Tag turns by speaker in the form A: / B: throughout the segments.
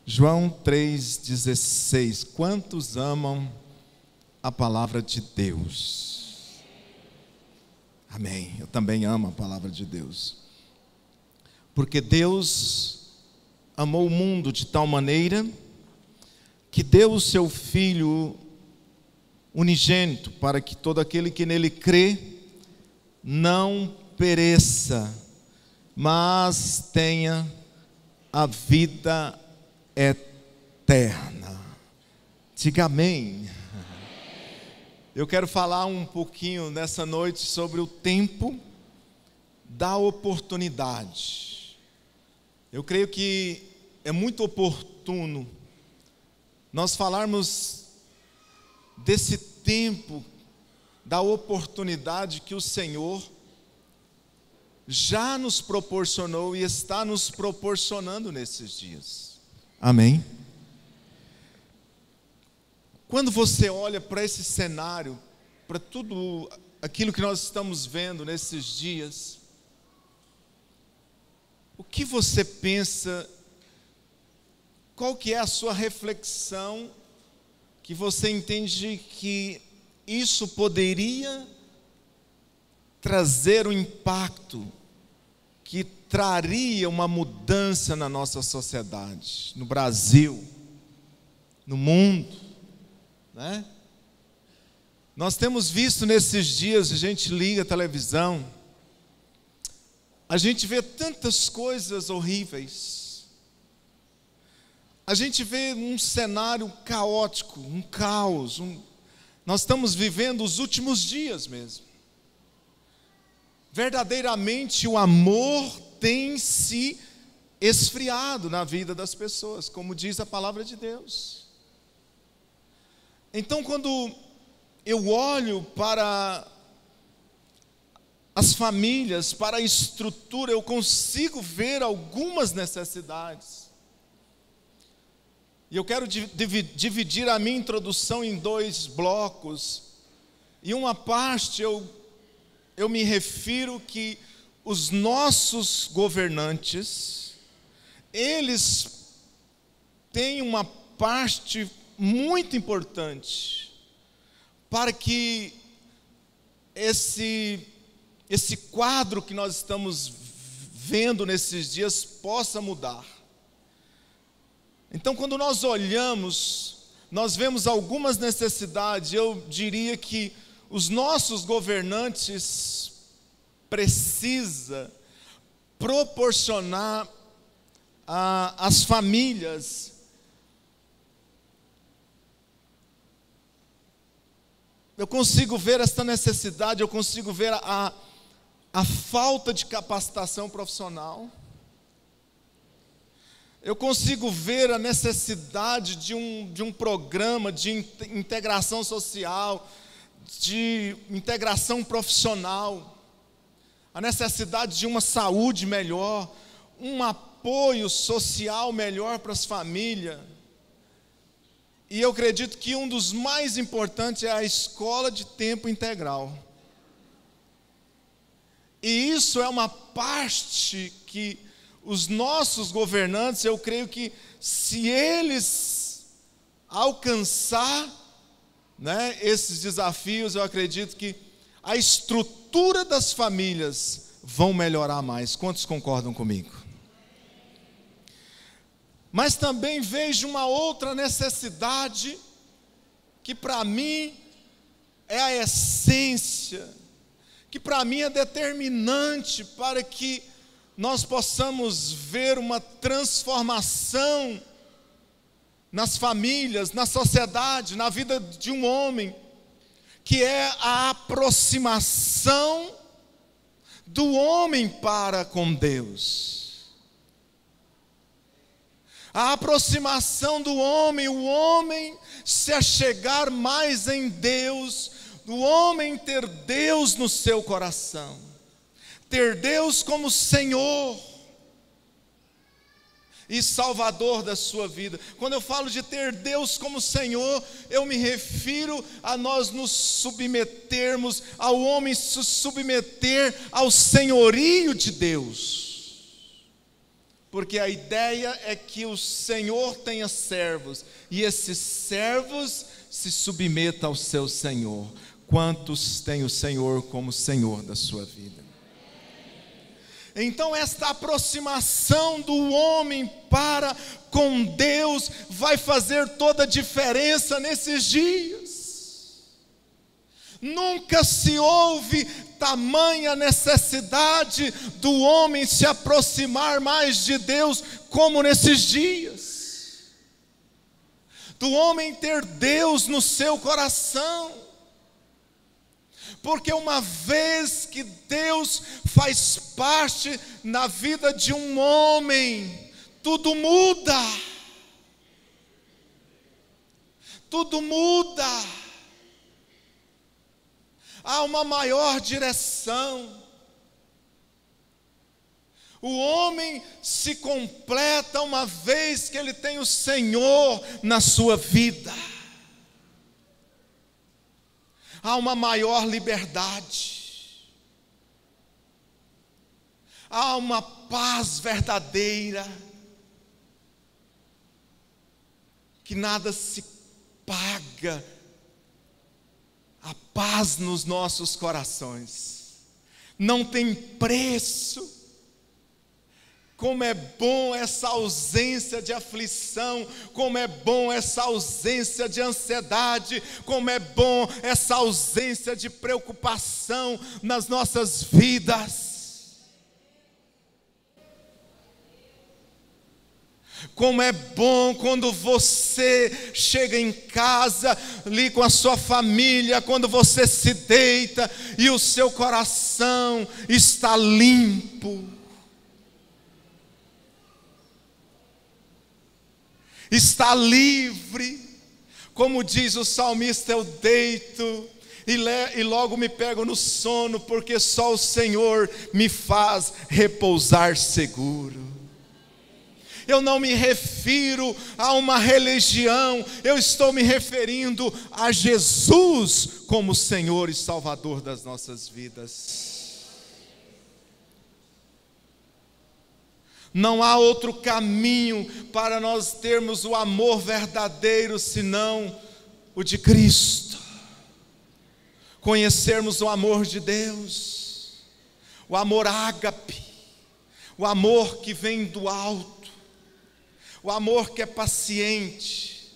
A: João 3,16. Quantos amam a palavra de Deus? Amém. Eu também amo a palavra de Deus. Porque Deus amou o mundo de tal maneira que deu o seu Filho unigênito, para que todo aquele que nele crê não pereça, mas tenha a vida eterna. Diga amém. Eu quero falar um pouquinho nessa noite sobre o tempo da oportunidade. Eu creio que é muito oportuno nós falarmos desse tempo da oportunidade que o Senhor já nos proporcionou e está nos proporcionando nesses dias. Amém? Quando você olha para esse cenário, para tudo aquilo que nós estamos vendo nesses dias, o que você pensa? Qual que é a sua reflexão que você entende que isso poderia trazer um impacto que traria uma mudança na nossa sociedade, no Brasil, no mundo, né? Nós temos visto nesses dias, a gente liga a televisão, a gente vê tantas coisas horríveis. A gente vê um cenário caótico, um caos. Nós estamos vivendo os últimos dias mesmo. Verdadeiramente o amor tem se esfriado na vida das pessoas, como diz a palavra de Deus. Então, quando eu olho para as famílias, para a estrutura, eu consigo ver algumas necessidades. E eu quero dividir a minha introdução em dois blocos. E uma parte eu me refiro que os nossos governantes, eles têm uma parte muito importante para que esse quadro que nós estamos vendo nesses dias possa mudar. Então, quando nós olhamos, nós vemos algumas necessidades. Eu diria que os nossos governantes precisam proporcionar às famílias eu consigo ver esta necessidade, eu consigo ver a falta de capacitação profissional. Eu consigo ver a necessidade de um programa de integração social, de integração profissional, a necessidade de uma saúde melhor, um apoio social melhor para as famílias. E eu acredito que um dos mais importantes é a escola de tempo integral. E isso é uma parte que os nossos governantes, eu creio que se eles alcançar, né, esses desafios, eu acredito que a estrutura das famílias vão melhorar mais. Quantos concordam comigo? Mas também vejo uma outra necessidade que para mim é a essência, que para mim é determinante para que nós possamos ver uma transformação nas famílias, na sociedade, na vida de um homem, que é a aproximação do homem para com Deus. A aproximação do homem, o homem se achegar mais em Deus, o homem ter Deus no seu coração, ter Deus como Senhor e Salvador da sua vida. Quando eu falo de ter Deus como Senhor, eu me refiro a nós nos submetermos, ao homem se submeter ao senhorio de Deus. porque a ideia é que o Senhor tenha servos, e esses servos se submetam ao seu Senhor. Quantos têm o Senhor como Senhor da sua vida? Então esta aproximação do homem para com Deus vai fazer toda a diferença nesses dias. Nunca se houve tamanha necessidade do homem se aproximar mais de Deus como nesses dias. Do homem ter Deus no seu coração. Porque uma vez que Deus faz parte na vida de um homem, tudo muda. Tudo muda. Há uma maior direção. O homem se completa uma vez que ele tem o Senhor na sua vida. Há uma maior liberdade, há uma paz verdadeira, que nada se paga, a paz nos nossos corações, não tem preço. Como é bom essa ausência de aflição, como é bom essa ausência de ansiedade, como é bom essa ausência de preocupação nas nossas vidas. Como é bom quando você chega em casa, ali com a sua família, quando você se deita e o seu coração está limpo. Está livre, como diz o salmista, eu deito e logo me pego no sono, porque só o Senhor me faz repousar seguro. Eu não me refiro a uma religião, eu estou me referindo a Jesus como Senhor e Salvador das nossas vidas. Não há outro caminho para nós termos o amor verdadeiro, senão o de Cristo. Conhecermos o amor de Deus, o amor ágape, o amor que vem do alto, o amor que é paciente,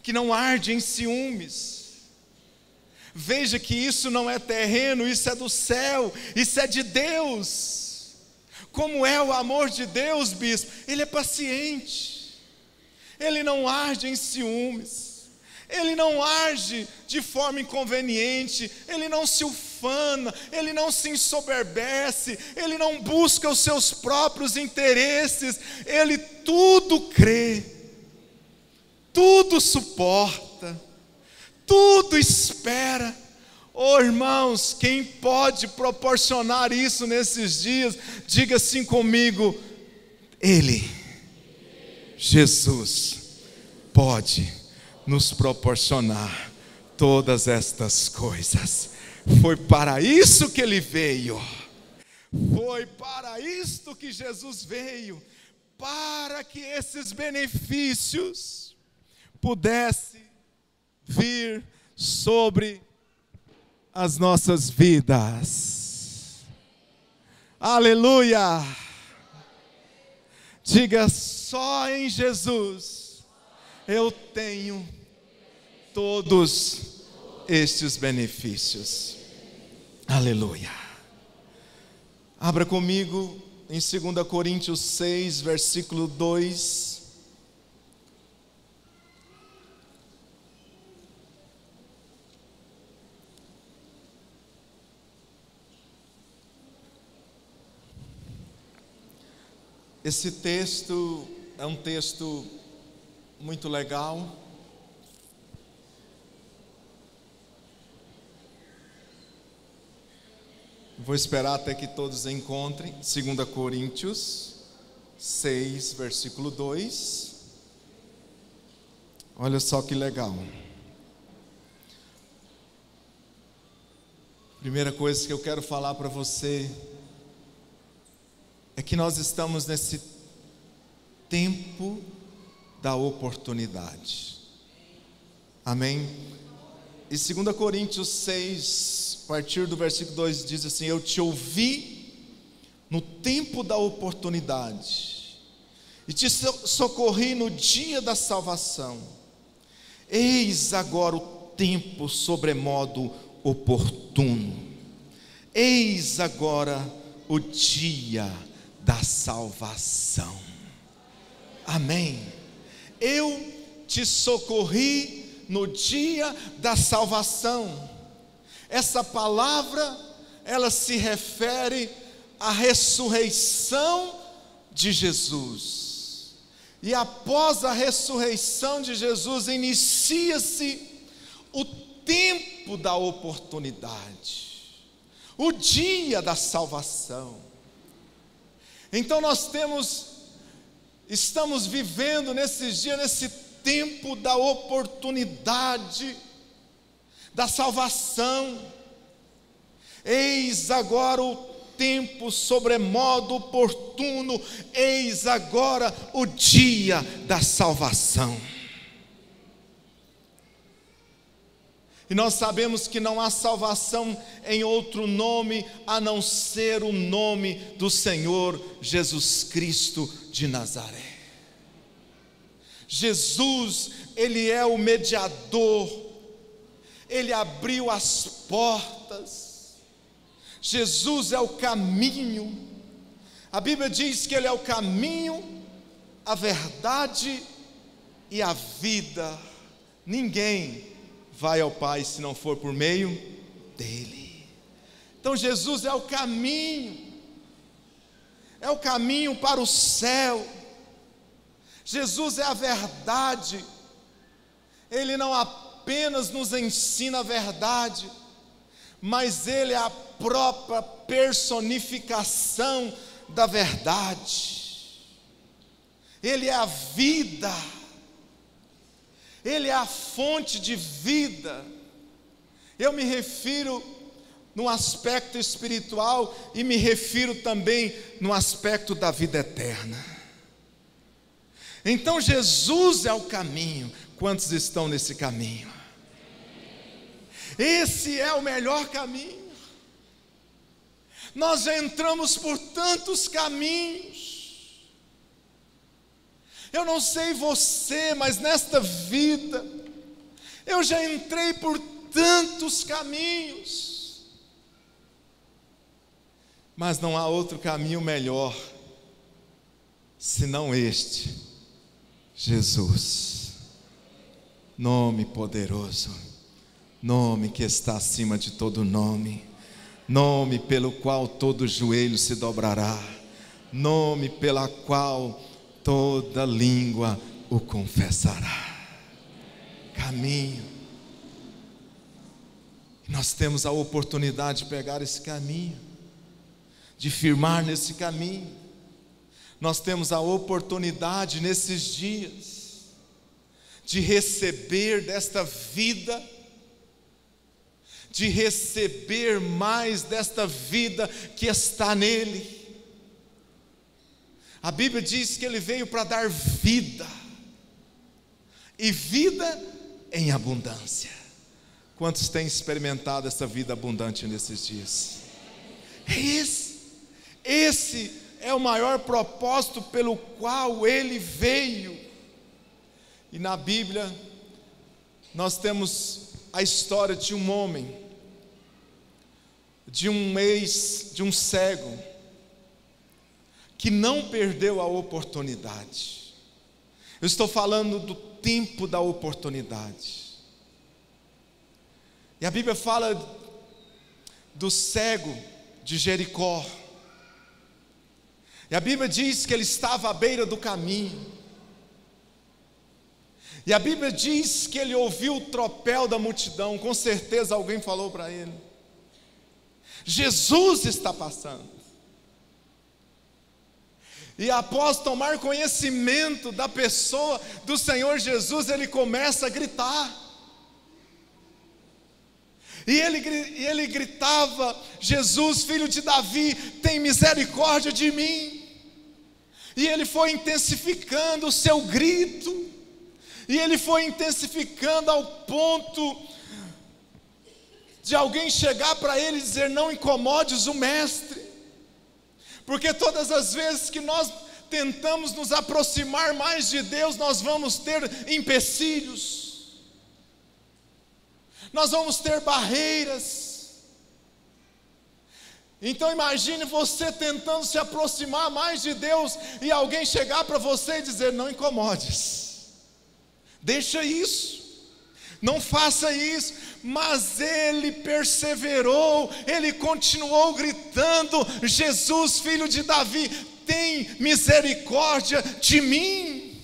A: que não arde em ciúmes. Veja que isso não é terreno, isso é do céu, isso é de Deus. Como é o amor de Deus, bispo? Ele é paciente, ele não arde em ciúmes, ele não age de forma inconveniente, ele não se ufana, ele não se ensoberbece, ele não busca os seus próprios interesses, ele tudo crê, tudo suporta, tudo espera. Oh irmãos, quem pode proporcionar isso nesses dias? Diga assim comigo: Ele, Jesus, pode nos proporcionar todas estas coisas. Foi para isso que Ele veio, foi para isto que Jesus veio, para que esses benefícios pudessem vir sobre as nossas vidas. Aleluia! Diga: só em Jesus eu tenho todos estes benefícios. Aleluia! Abra comigo em 2 Coríntios 6, versículo 2. Esse texto é um texto muito legal. Vou esperar até que todos encontrem. 2 Coríntios 6, versículo 2. Olha só que legal. Primeira coisa que eu quero falar para você é que nós estamos nesse tempo da oportunidade. Amém? E 2 Coríntios 6, a partir do versículo 2 diz assim: eu te ouvi no tempo da oportunidade e te socorri no dia da salvação. Eis agora o tempo sobremodo oportuno. Eis agora o dia da salvação. Amém. Eu te socorri no dia da salvação. Essa palavra, ela se refere à ressurreição de Jesus. E após a ressurreição de Jesus, inicia-se o tempo da oportunidade, o dia da salvação. Então nós estamos vivendo nesses dias, nesse tempo da oportunidade, da salvação. Eis agora o tempo sobremodo oportuno, eis agora o dia da salvação. E nós sabemos que não há salvação em outro nome a não ser o nome do Senhor Jesus Cristo de Nazaré. Jesus, Ele é o mediador, Ele abriu as portas. Jesus é o caminho. A Bíblia diz que Ele é o caminho, a verdade e a vida. Ninguém vai ao Pai se não for por meio dEle. Então Jesus é o caminho para o céu. Jesus é a verdade. Ele não apenas nos ensina a verdade, mas Ele é a própria personificação da verdade. Ele é a vida. Ele é a fonte de vida. Eu me refiro no aspecto espiritual e me refiro também no aspecto da vida eterna. Então Jesus é o caminho. Quantos estão nesse caminho? Esse é o melhor caminho. Nós já entramos por tantos caminhos. Eu não sei você, mas nesta vida eu já entrei por tantos caminhos. Mas não há outro caminho melhor senão este, Jesus. Nome poderoso, nome que está acima de todo nome, nome pelo qual todo joelho se dobrará, nome pela qual toda língua o confessará. Caminho. Nós temos a oportunidade de pegar esse caminho, de firmar nesse caminho. Nós temos a oportunidade nesses dias de receber desta vida, de receber mais desta vida que está nele. A Bíblia diz que Ele veio para dar vida, e vida em abundância. Quantos têm experimentado essa vida abundante nesses dias? Esse é o maior propósito pelo qual Ele veio. E na Bíblia nós temos a história de um homem, de um cego, que não perdeu a oportunidade. Eu estou falando do tempo da oportunidade. E a Bíblia fala do cego de Jericó. E a Bíblia diz que ele estava à beira do caminho. E a Bíblia diz que ele ouviu o tropel da multidão. Com certeza alguém falou para ele: Jesus está passando. E após tomar conhecimento da pessoa do Senhor Jesus, ele começa a gritar. E ele gritava: Jesus, filho de Davi, tem misericórdia de mim. E ele foi intensificando o seu grito, e ele foi intensificando ao ponto de alguém chegar para ele e dizer: não incomodes o mestre. Porque todas as vezes que nós tentamos nos aproximar mais de Deus, nós vamos ter empecilhos, nós vamos ter barreiras. Então imagine você tentando se aproximar mais de Deus e alguém chegar para você e dizer: não incomodes, deixa isso, não faça isso. Mas ele perseverou, ele continuou gritando: Jesus, filho de Davi, tem misericórdia de mim.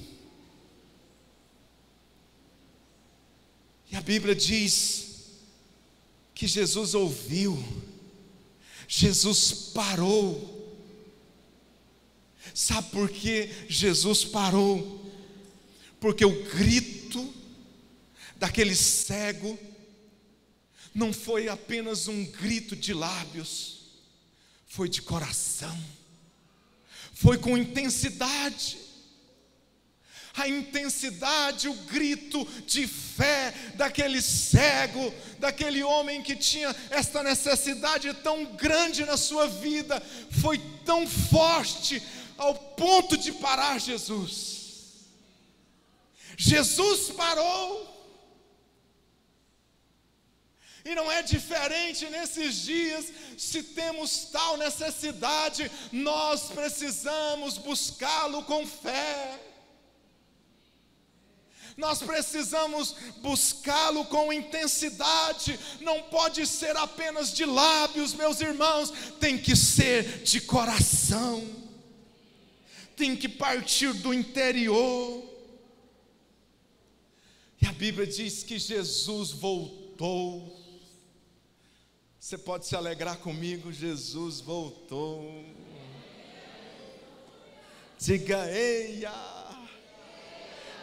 A: E a Bíblia diz que Jesus ouviu, Jesus parou. Sabe por que Jesus parou? Porque o grito daquele cego não foi apenas um grito de lábios, foi de coração, foi com intensidade. A intensidade, o grito de fé daquele cego, daquele homem que tinha esta necessidade tão grande na sua vida, foi tão forte ao ponto de parar Jesus. Jesus parou. E não é diferente nesses dias. Se temos tal necessidade, nós precisamos buscá-lo com fé. Nós precisamos buscá-lo com intensidade. Não pode ser apenas de lábios, meus irmãos. Tem que ser de coração. Tem que partir do interior. E a Bíblia diz que Jesus voltou. Você pode se alegrar comigo, Jesus voltou. Diga: eia,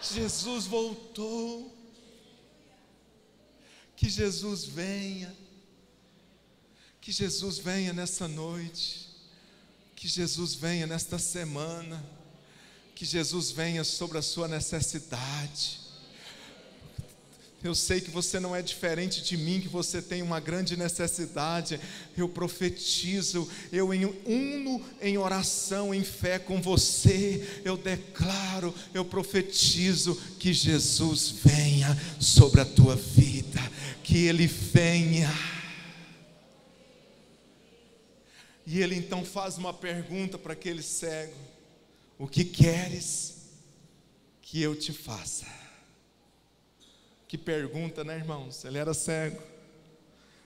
A: Jesus voltou. Que Jesus venha. Que Jesus venha nessa noite. Que Jesus venha nesta semana. Que Jesus venha sobre a sua necessidade. Eu sei que você não é diferente de mim, que você tem uma grande necessidade. Eu profetizo, eu uno em oração, em fé com você. Eu declaro, eu profetizo que Jesus venha sobre a tua vida, que Ele venha. E Ele então faz uma pergunta para aquele cego: o que queres que eu te faça? Que pergunta, né, irmãos? Ele era cego.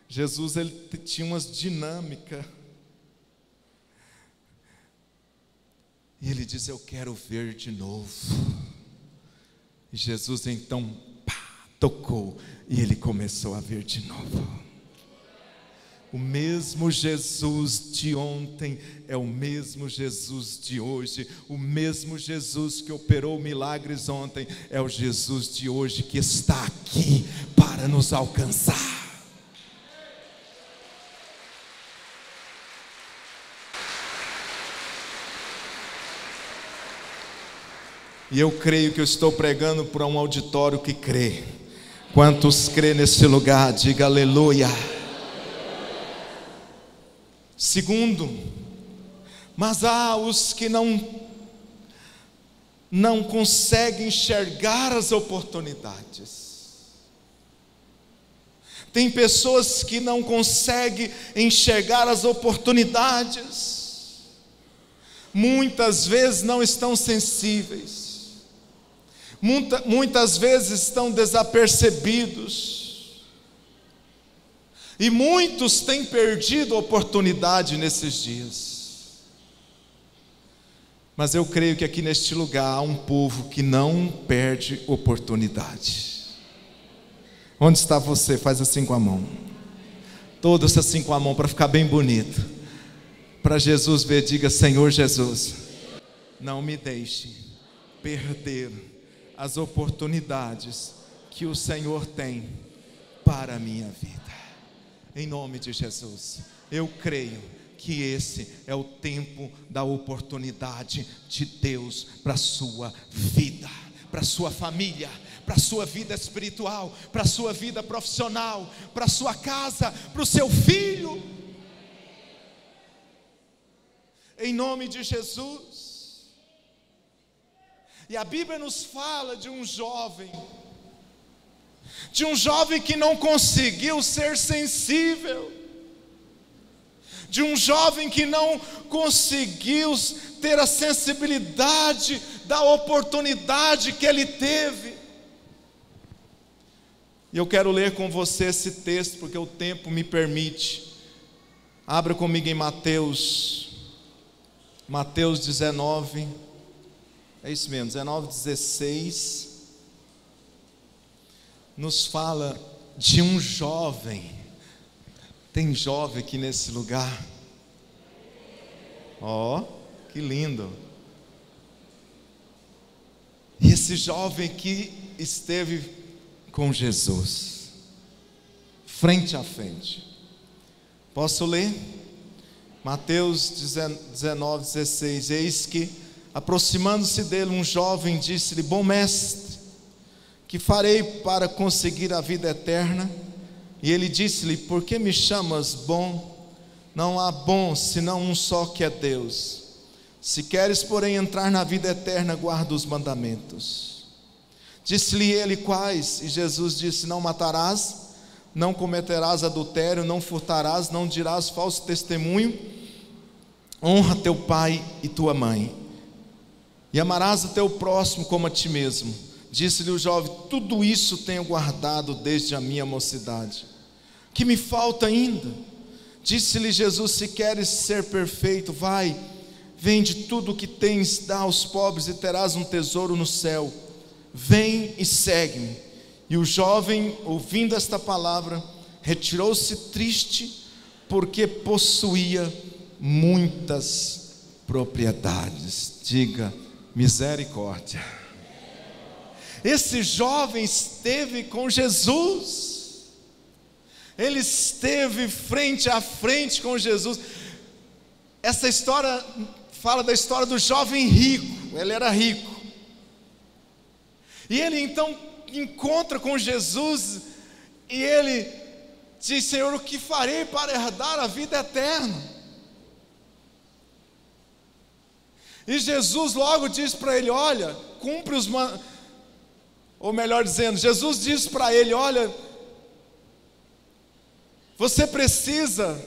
A: Jesus, ele tinha umas dinâmicas. E ele diz: eu quero ver de novo. E Jesus então tocou, e ele começou a ver de novo. O mesmo Jesus de ontem é o mesmo Jesus de hoje. O mesmo Jesus que operou milagres ontem é o Jesus de hoje, que está aqui para nos alcançar. E eu creio que eu estou pregando para um auditório que crê. Quantos crê nesse lugar? Diga aleluia. Segundo, mas há os que não conseguem enxergar as oportunidades. Tem pessoas que não conseguem enxergar as oportunidades. Muitas vezes não estão sensíveis. Muitas vezes estão desapercebidos. E muitos têm perdido a oportunidade nesses dias. Mas eu creio que aqui neste lugar há um povo que não perde oportunidade. Onde está você? Faz assim com a mão. Todos assim com a mão, para ficar bem bonito. Para Jesus ver, diga: Senhor Jesus, não me deixe perder as oportunidades que o Senhor tem para a minha vida. Em nome de Jesus, eu creio que esse é o tempo da oportunidade de Deus para a sua vida, para a sua família, para a sua vida espiritual, para a sua vida profissional, para a sua casa, para o seu filho, em nome de Jesus. E a Bíblia nos fala de um jovem que não conseguiu ser sensível, de um jovem que não conseguiu ter a sensibilidade da oportunidade que ele teve. E eu quero ler com você esse texto, porque o tempo me permite. Abra comigo em Mateus 19, é isso mesmo, 19:16, nos fala de um jovem. Tem jovem aqui nesse lugar? Ó, que lindo. E esse jovem que esteve com Jesus, frente a frente. Posso ler? Mateus 19:16. Eis que, aproximando-se dele, um jovem disse-lhe: bom mestre, que farei para conseguir a vida eterna? E ele disse-lhe: por que me chamas bom? Não há bom senão um só, que é Deus. Se queres, porém, entrar na vida eterna, guarda os mandamentos. Disse-lhe ele: quais? E Jesus disse: não matarás, não cometerás adultério, não furtarás, não dirás falso testemunho, honra teu pai e tua mãe, e amarás o teu próximo como a ti mesmo. Disse-lhe o jovem: tudo isso tenho guardado desde a minha mocidade. Que me falta ainda? Disse-lhe Jesus: se queres ser perfeito, vai, vende tudo o que tens, dá aos pobres e terás um tesouro no céu. Vem e segue-me. E o jovem, ouvindo esta palavra, retirou-se triste, porque possuía muitas propriedades. Diga: misericórdia. Esse jovem esteve com Jesus, ele esteve frente a frente com Jesus. Essa história fala da história do jovem rico. Ele era rico, e ele então encontra com Jesus, e ele diz: Senhor, o que farei para herdar a vida eterna? E Jesus logo diz para ele: olha, cumpre os mandamentos. Ou melhor dizendo, Jesus diz para ele: olha, você precisa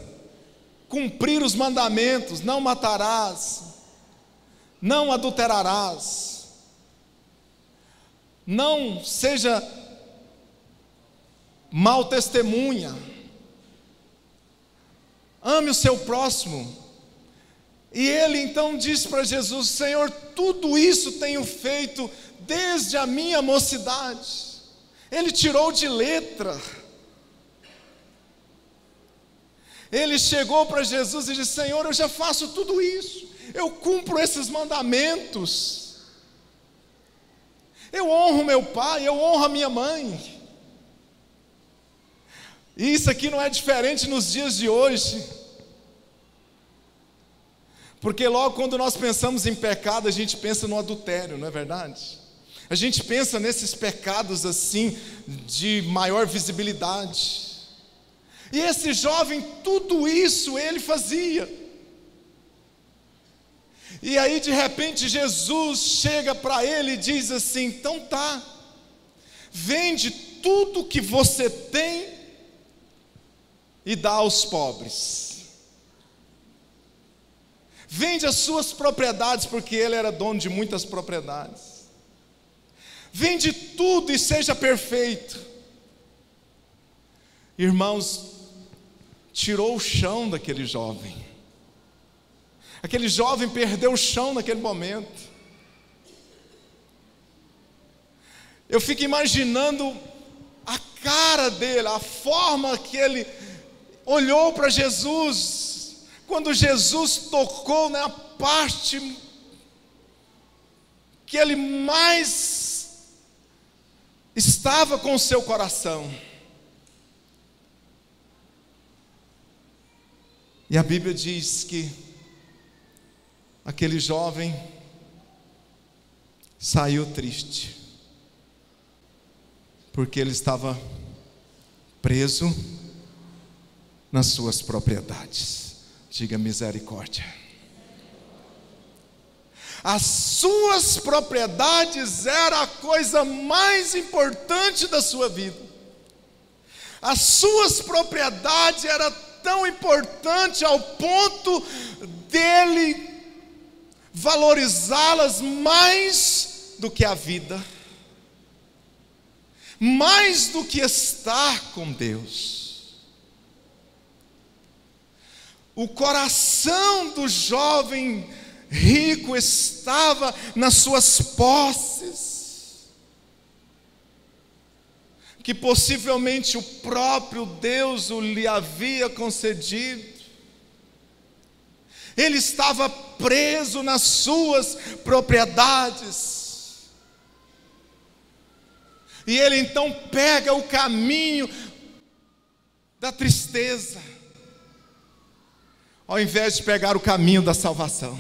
A: cumprir os mandamentos. Não matarás, não adulterarás, não seja mau testemunha, ame o seu próximo. E ele então diz para Jesus: Senhor, tudo isso tenho feito desde a minha mocidade. Ele tirou de letra. Ele chegou para Jesus e disse: Senhor, eu já faço tudo isso, eu cumpro esses mandamentos, eu honro meu pai, eu honro a minha mãe. E isso aqui não é diferente nos dias de hoje, porque logo quando nós pensamos em pecado, a gente pensa no adultério, não é verdade? A gente pensa nesses pecados assim, de maior visibilidade. E esse jovem, tudo isso ele fazia. E aí de repente Jesus chega para ele e diz assim: então tá, vende tudo que você tem e dá aos pobres. Vende as suas propriedades, porque ele era dono de muitas propriedades. Vende tudo e seja perfeito. Irmãos, tirou o chão daquele jovem. Aquele jovem perdeu o chão naquele momento. Eu fico imaginando a cara dele, a forma que ele olhou para Jesus, quando Jesus tocou na parte que ele mais estava com o seu coração. E a Bíblia diz que aquele jovem saiu triste, porque ele estava preso nas suas propriedades. Diga misericórdia. As suas propriedades era a coisa mais importante da sua vida. As suas propriedades era tão importante ao ponto dele valorizá-las mais do que a vida, mais do que estar com Deus. O coração do jovem rico estava nas suas posses, que possivelmente o próprio Deus lhe havia concedido. Ele estava preso nas suas propriedades. E ele então pega o caminho da tristeza, ao invés de pegar o caminho da salvação.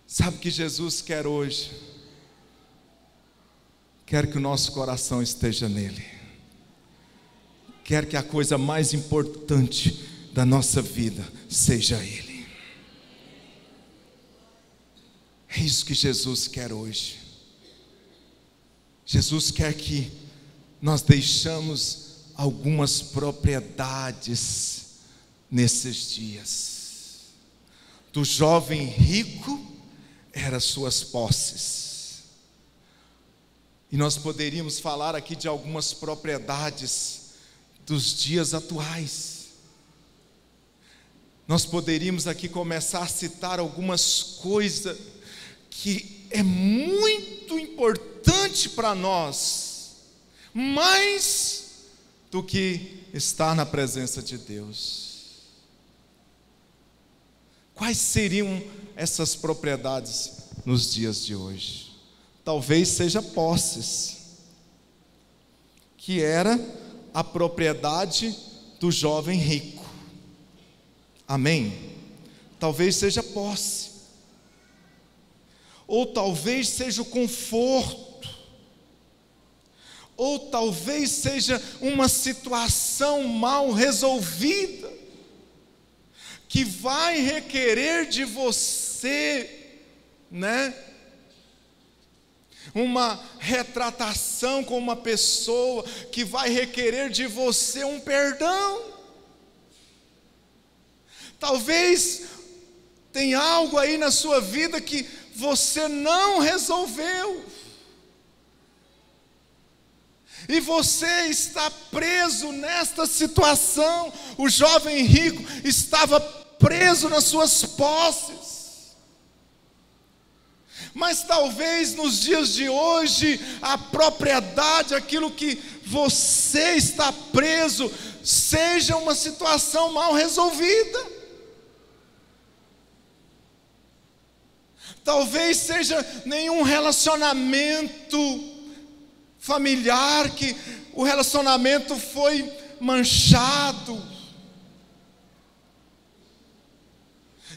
A: Sabe o que Jesus quer hoje? Quer que o nosso coração esteja nele. Quer que a coisa mais importante da nossa vida seja Ele. É isso que Jesus quer hoje. Jesus quer que nós deixamos algumas propriedades nesses dias. Do jovem rico eram suas posses. E nós poderíamos falar aqui de algumas propriedades dos dias atuais. Nós poderíamos aqui começar a citar algumas coisas que é muito importante para nós, mais do que estar na presença de Deus. Quais seriam essas propriedades nos dias de hoje? Talvez seja posses, que era a propriedade do jovem rico. Amém? Talvez seja posse, ou talvez seja o conforto, ou talvez seja uma situação mal resolvida, que vai requerer de você, uma retratação com uma pessoa, que vai requerer de você um perdão. Talvez tenha algo aí na sua vida que você não resolveu, e você está preso nesta situação. O jovem rico estava preso nas suas posses. Mas talvez nos dias de hoje, a propriedade, aquilo que você está preso, seja uma situação mal resolvida. Talvez seja nenhum relacionamento familiar, que o relacionamento foi manchado,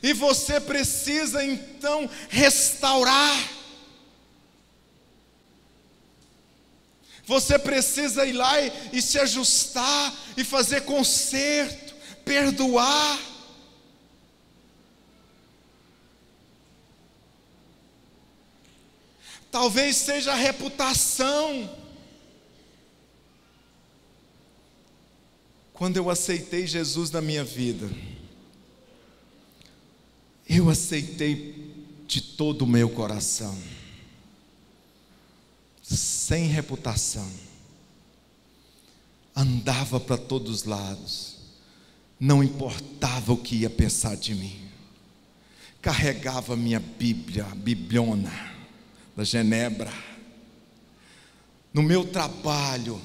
A: e você precisa então restaurar. Você precisa ir lá e se ajustar, e fazer conserto, perdoar. Talvez seja a reputação. Quando eu aceitei Jesus na minha vida, eu aceitei de todo o meu coração, sem reputação. Andava para todos os lados, não importava o que ia pensar de mim. Carregava minha Bíblia, a Bibliona da Genebra. No meu trabalho,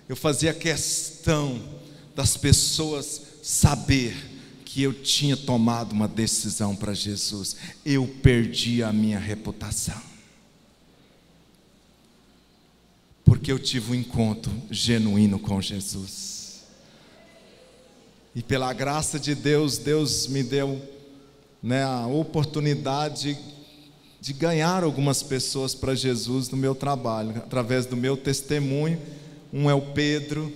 A: eu fazia questão das pessoas saber que eu tinha tomado uma decisão para Jesus. Eu perdi a minha reputação, porque eu tive um encontro genuíno com Jesus. E pela graça de Deus, Deus me deu, a oportunidade de ganhar algumas pessoas para Jesus no meu trabalho, através do meu testemunho. Um é o Pedro,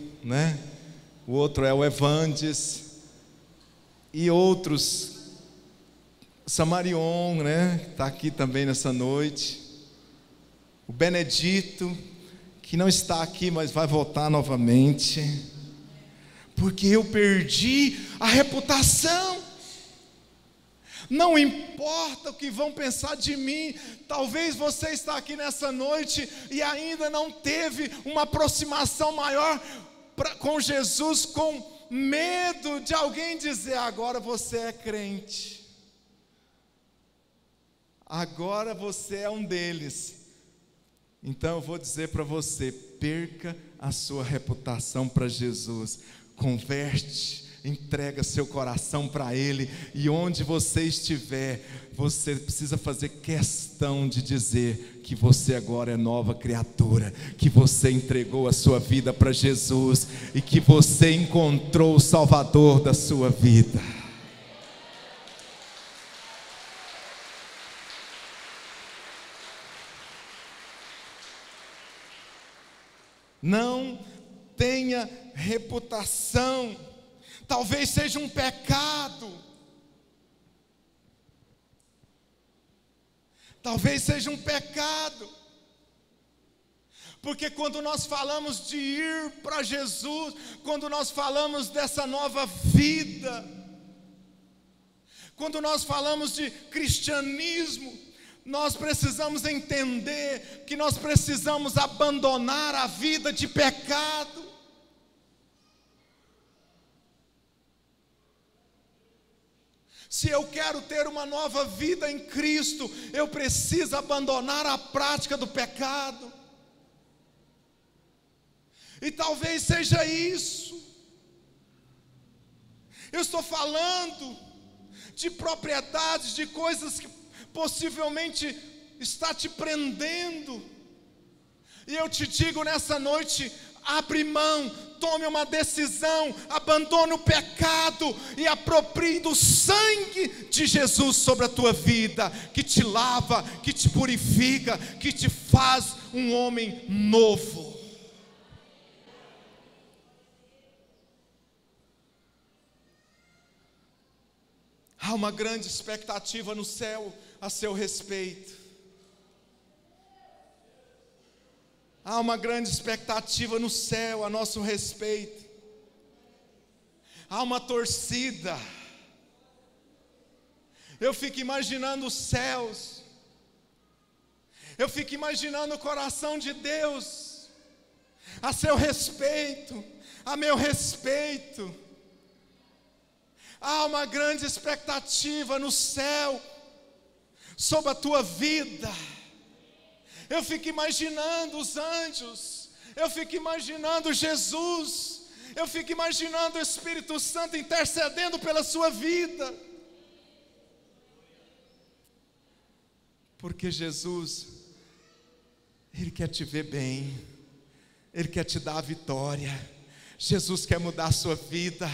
A: o outro é o Evandes, e outros, Samarion, que está aqui também nessa noite, o Benedito, que não está aqui, mas vai voltar novamente, porque eu perdi a reputação. Não importa o que vão pensar de mim. Talvez você está aqui nessa noite e ainda não teve uma aproximação maior com Jesus, com medo de alguém dizer: agora você é crente, agora você é um deles. Então eu vou dizer para você: perca a sua reputação para Jesus, converte, entrega seu coração para Ele, e onde você estiver, você precisa fazer questão de dizer que você agora é nova criatura, que você entregou a sua vida para Jesus, e que você encontrou o Salvador da sua vida. Não tenha reputação. Talvez seja um pecado, porque quando nós falamos de ir para Jesus, quando nós falamos dessa nova vida, quando nós falamos de cristianismo, nós precisamos entender que nós precisamos abandonar a vida de pecado. Se eu quero ter uma nova vida em Cristo, eu preciso abandonar a prática do pecado. E talvez seja isso. Eu estou falando de propriedades, de coisas que possivelmente está te prendendo. E eu te digo nessa noite: abre mão, tome uma decisão, abandone o pecado e aproprie do sangue de Jesus sobre a tua vida, que te lava, que te purifica, que te faz um homem novo. Há uma grande expectativa no céu a seu respeito. Há uma grande expectativa no céu a nosso respeito. Há uma torcida. Eu fico imaginando os céus. Eu fico imaginando o coração de Deus a seu respeito, a meu respeito. Há uma grande expectativa no céu sobre a tua vida. Eu fico imaginando os anjos, eu fico imaginando Jesus, eu fico imaginando o Espírito Santo intercedendo pela sua vida. Porque Jesus, Ele quer te ver bem, Ele quer te dar a vitória. Jesus quer mudar a sua vida,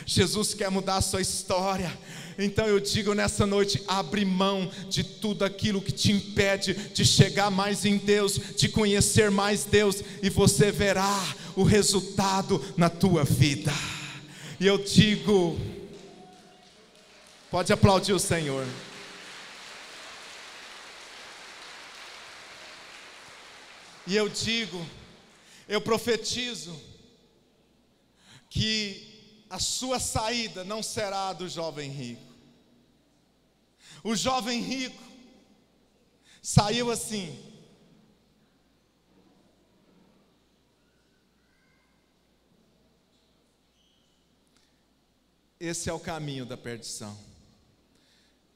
A: Jesus quer mudar a sua história. Então eu digo nessa noite: abre mão de tudo aquilo que te impede de chegar mais em Deus, de conhecer mais Deus, e você verá o resultado na tua vida. E eu digo, pode aplaudir o Senhor. E eu digo, eu profetizo que a sua saída não será a do jovem rico. O jovem rico saiu assim: esse é o caminho da perdição.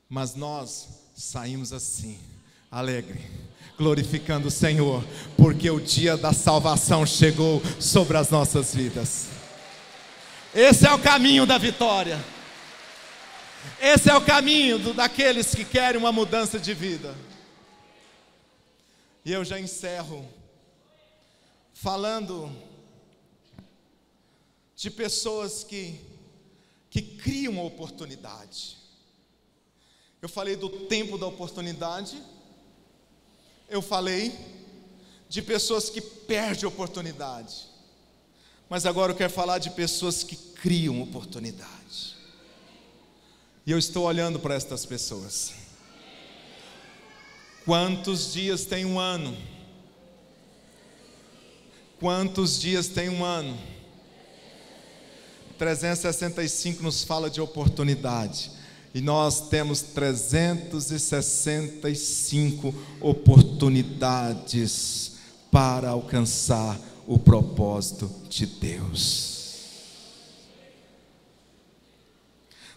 A: Mas nós saímos assim, alegre, glorificando o Senhor, porque o dia da salvação chegou sobre as nossas vidas. Esse é o caminho da vitória. Esse é o caminho daqueles que querem uma mudança de vida. E eu já encerro falando de pessoas que criam a oportunidade. Eu falei do tempo da oportunidade, eu falei de pessoas que perdem a oportunidade, mas agora eu quero falar de pessoas que criam oportunidade. E eu estou olhando para estas pessoas. Quantos dias tem um ano? Quantos dias tem um ano? 365 nos fala de oportunidade. E nós temos 365 oportunidades para alcançar o propósito de Deus.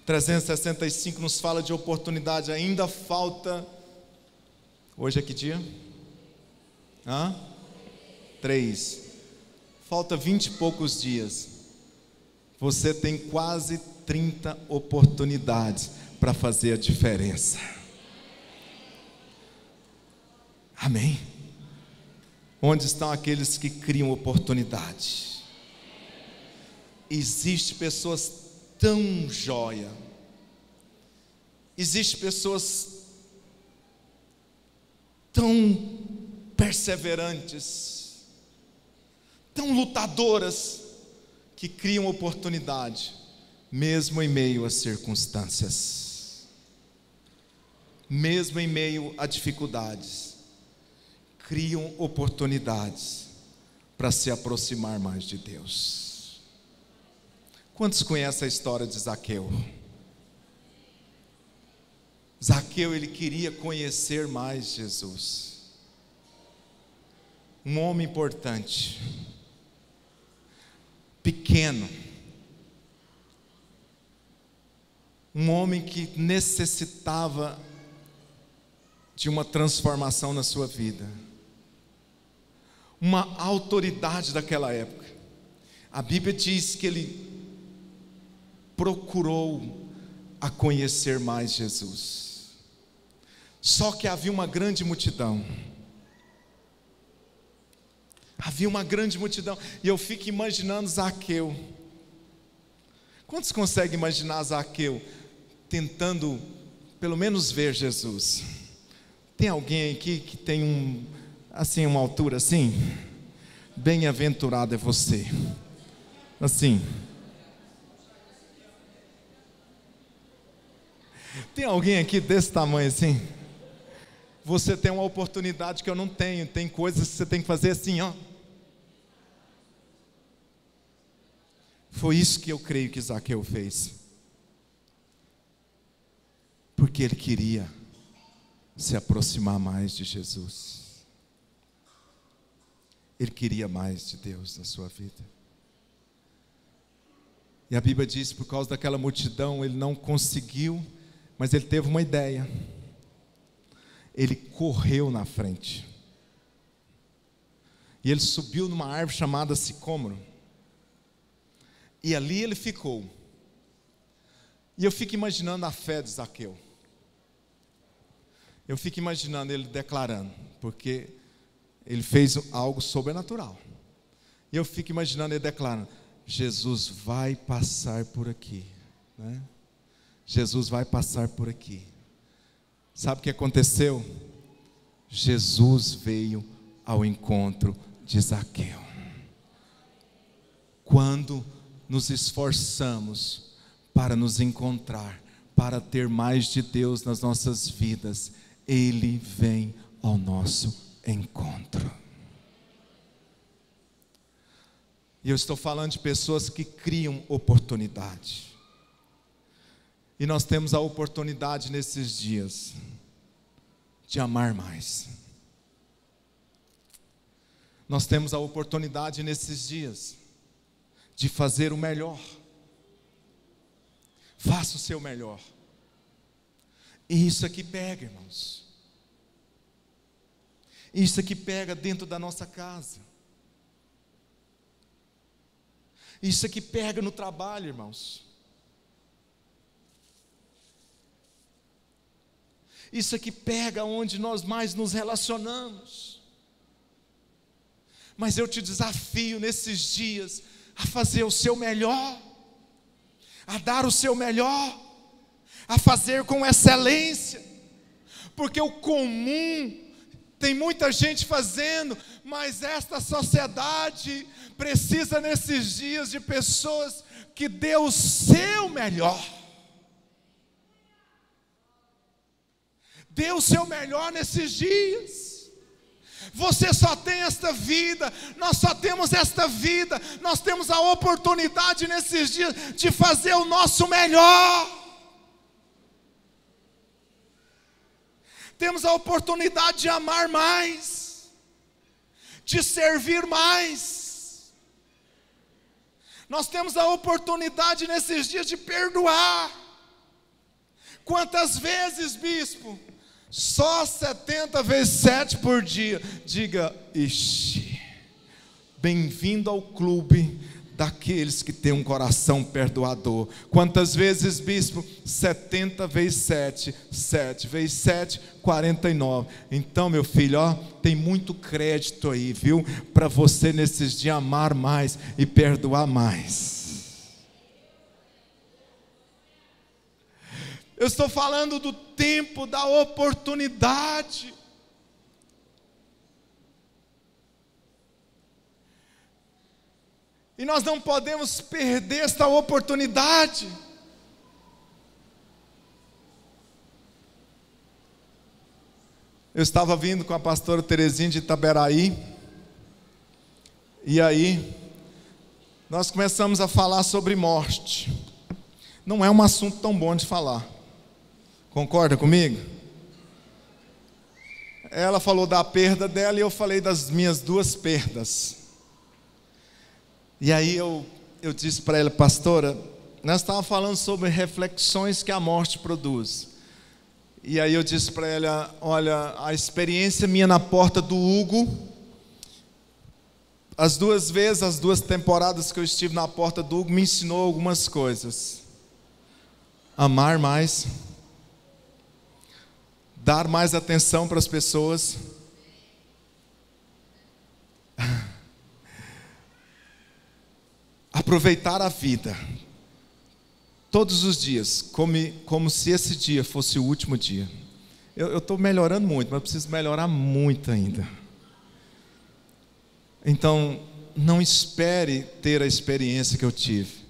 A: 365 nos fala de oportunidade. Ainda falta... Hoje é que dia? 3. Falta 20 e poucos dias. Você tem quase 30 oportunidades para fazer a diferença. Amém? Onde estão aqueles que criam oportunidade? Existem pessoas tão joia. Existem pessoas tão perseverantes, tão lutadoras, que criam oportunidade, mesmo em meio às circunstâncias, mesmo em meio a dificuldades, criam oportunidades para se aproximar mais de Deus. Quantos conhecem a história de Zaqueu? Zaqueu, ele queria conhecer mais Jesus. Um homem importante, pequeno, um homem que necessitava de uma transformação na sua vida, uma autoridade daquela época. A Bíblia diz que ele procurou a conhecer mais Jesus. Só que havia uma grande multidão. Havia uma grande multidão. E eu fico imaginando Zaqueu. Quantos conseguem imaginar Zaqueu tentando pelo menos ver Jesus? Tem alguém aqui que tem uma altura assim? Bem-aventurado é você. Assim. Tem alguém aqui desse tamanho assim? Você tem uma oportunidade que eu não tenho. Tem coisas que você tem que fazer assim, ó. Foi isso que eu creio que Zaqueu fez. Porque ele queria se aproximar mais de Jesus. Ele queria mais de Deus na sua vida. E a Bíblia diz, por causa daquela multidão, ele não conseguiu, mas ele teve uma ideia. Ele correu na frente. E ele subiu numa árvore chamada sicômoro. E ali ele ficou. E eu fico imaginando a fé de Zaqueu. Eu fico imaginando ele declarando, porque ele fez algo sobrenatural. E eu fico imaginando ele declarando: Jesus vai passar por aqui, né? Jesus vai passar por aqui. Sabe o que aconteceu? Jesus veio ao encontro de Zaqueu. Quando nos esforçamos para nos encontrar, para ter mais de Deus nas nossas vidas, Ele vem ao nosso encontro. E eu estou falando de pessoas que criam oportunidade. E nós temos a oportunidade nesses dias de amar mais. Nós temos a oportunidade nesses dias de fazer o melhor. Faça o seu melhor. E isso aqui pega, irmãos. Isso aqui pega dentro da nossa casa. Isso aqui pega no trabalho, irmãos. Isso aqui pega onde nós mais nos relacionamos. Mas eu te desafio nesses dias a fazer o seu melhor, a dar o seu melhor, a fazer com excelência, porque o comum tem muita gente fazendo, mas esta sociedade precisa nesses dias de pessoas que dê o seu melhor. Dê o seu melhor nesses dias. Você só tem esta vida, nós só temos esta vida, nós temos a oportunidade nesses dias de fazer o nosso melhor. Temos a oportunidade de amar mais, de servir mais. Nós temos a oportunidade nesses dias de perdoar. Quantas vezes, bispo? Só 70 vezes 7 por dia. Diga, ixi, bem-vindo ao clube daqueles que têm um coração perdoador. Quantas vezes, bispo? 70 vezes 7, 7 vezes 7, 49. Então, meu filho, ó, tem muito crédito aí, viu? Para você nesses dias amar mais e perdoar mais. Eu estou falando do tempo da oportunidade. E nós não podemos perder esta oportunidade. Eu estava vindo com a pastora Terezinha de Itaberaí, e aí nós começamos a falar sobre morte. Não é um assunto tão bom de falar. Concorda comigo? Ela falou da perda dela e eu falei das minhas duas perdas. E aí eu disse para ela, pastora, nós estávamos falando sobre reflexões que a morte produz. E aí eu disse para ela, olha, a experiência minha na porta do Hugo, as duas temporadas que eu estive na porta do Hugo, me ensinou algumas coisas. Amar mais, dar mais atenção para as pessoas, aproveitar a vida, todos os dias, como se esse dia fosse o último dia. Eu estou melhorando muito, mas eu preciso melhorar muito ainda. Então, não espere ter a experiência que eu tive.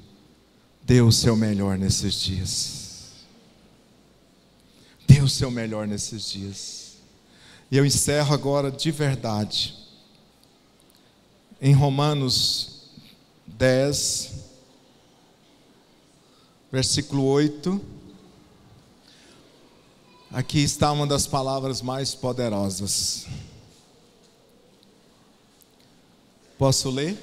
A: Dê o seu melhor nesses dias. Dê o seu melhor nesses dias. E eu encerro agora de verdade. Em Romanos 10, versículo 8. Aqui está uma das palavras mais poderosas. Posso ler?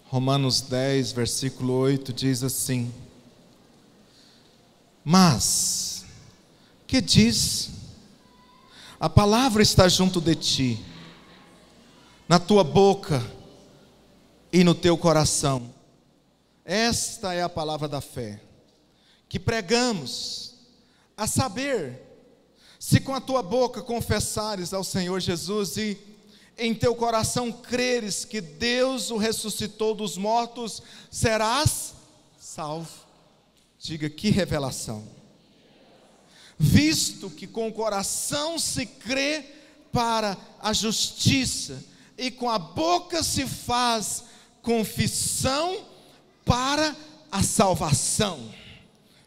A: Romanos 10, versículo 8 diz assim: mas, que diz? A palavra está junto de ti, na tua boca e no teu coração. Esta é a palavra da fé que pregamos, a saber, se com a tua boca confessares ao Senhor Jesus e em teu coração creres que Deus o ressuscitou dos mortos, serás salvo. Diga, que revelação. Visto que com o coração se crê para a justiça e com a boca se faz confissão para a salvação.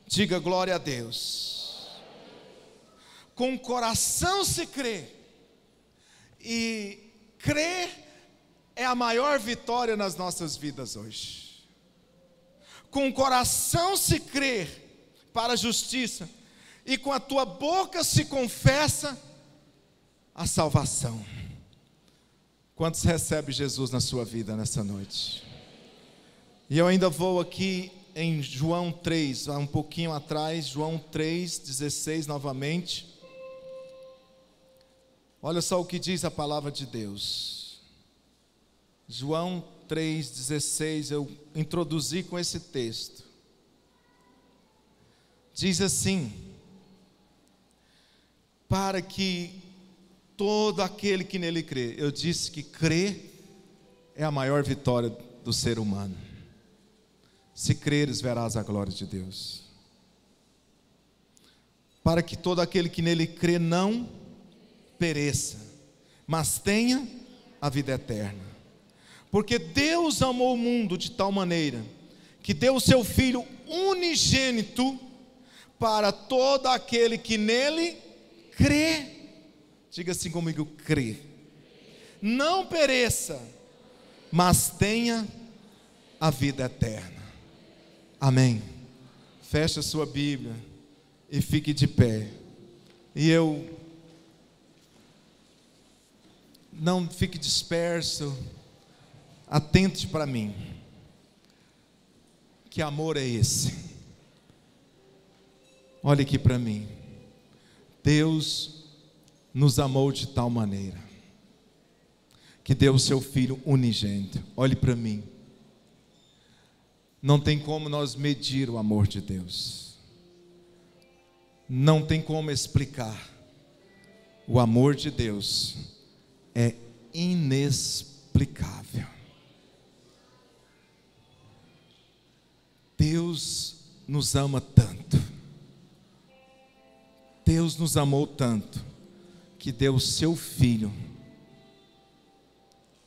A: Diga glória a Deus. Com o coração se crê, e crer é a maior vitória nas nossas vidas hoje. Com o coração se crê para a justiça, e com a tua boca se confessa a salvação. Quantos recebem Jesus na sua vida nessa noite? E eu ainda vou aqui em João 3, um pouquinho atrás, João 3,16 novamente. Olha só o que diz a palavra de Deus. João 3,16, eu introduzi com esse texto. Diz assim: para que todo aquele que nele crê. Eu disse que crer é a maior vitória do ser humano. Se creres, verás a glória de Deus. Para que todo aquele que nele crê não pereça, mas tenha a vida eterna. Porque Deus amou o mundo de tal maneira que deu o seu Filho unigênito para todo aquele que nele crê. Diga assim comigo: crê. Não pereça, mas tenha a vida eterna. Amém. Feche a sua Bíblia e fique de pé. E não fique disperso, atente para mim. Que amor é esse? Olhe aqui para mim. Deus nos amou de tal maneira que deu o seu Filho unigênito. Olhe para mim. Não tem como nós medir o amor de Deus. Não tem como explicar. O amor de Deus é inexplicável. Deus nos ama tanto. Deus nos amou tanto que deu o seu Filho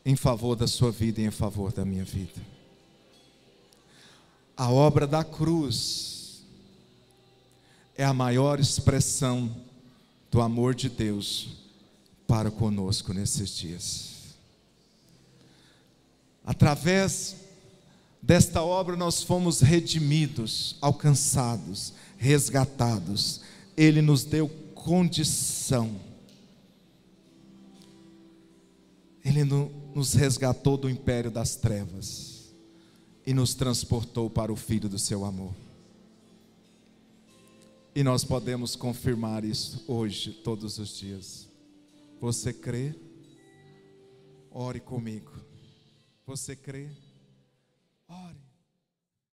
A: em favor da sua vida e em favor da minha vida. A obra da cruz é a maior expressão do amor de Deus para conosco nesses dias. Através desta obra nós fomos redimidos, alcançados, resgatados. Ele nos deu condição. Ele nos resgatou do império das trevas e nos transportou para o Filho do seu amor. E nós podemos confirmar isso hoje, todos os dias. Você crê? Ore comigo. Você crê? Ore.